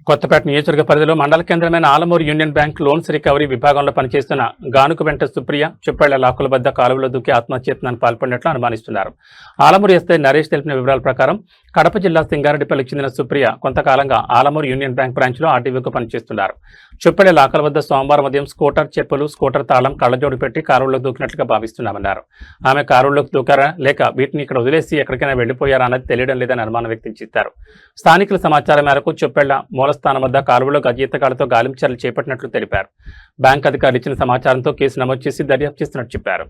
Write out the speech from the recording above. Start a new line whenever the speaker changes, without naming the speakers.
కొత్తపేట నియోజకవర్గ పరిధిలో మండల కేంద్రమైన Alamuru union bank loans recovery విభాగంలో పనిచేస్తున్న గానుకు వెంట సుప్రియ చుప్పళ్ల లాకుల వద్ద కాలువలో దూకి ఆత్మహత్యత్నాన్ని పాల్పడినట్లు అనుమానిస్తున్నారు. ఆలమూరు ఎస్ఐ నరేష్ తెలిపిన వివరాల ప్రకారం కడప జిల్లా సింగారెడ్డిపల్లికి చెందిన సుప్రియ కొంతకాలంగా ఆలమూరు యూనియన్ బ్యాంక్ బ్రాంచ్లో ఆర్టీవీకు పనిచేస్తున్నారు. చుప్పళ్ల లాకల వద్ద సోమవారం ఉదయం స్కూటర్ చెప్పులు, స్కూటర్ తాళం కళ్లజోడు పెట్టి కారులోకి దూకినట్లుగా భావిస్తున్నామన్నారు. ఆమె కారులోకి దూకారా లేక వీటిని ఇక్కడ వదిలేసి ఎక్కడికైనా వెళ్లిపోయారా అన్నది తెలియడం లేదని అనుమానం వ్యక్తం చేశారు. స్థానికుల సమాచారం మేరకు చుప్పళ్ల మూలస్థానం వద్ద కాలువలో గజఈతగాళ్లతో గాలింపు చర్యలు చేపట్టినట్లు తెలిపారు. బ్యాంక్ అధికారులు ఇచ్చిన సమాచారంతో కేసు నమోదు చేసి దర్యాప్తు చేస్తున్నట్టు చెప్పారు.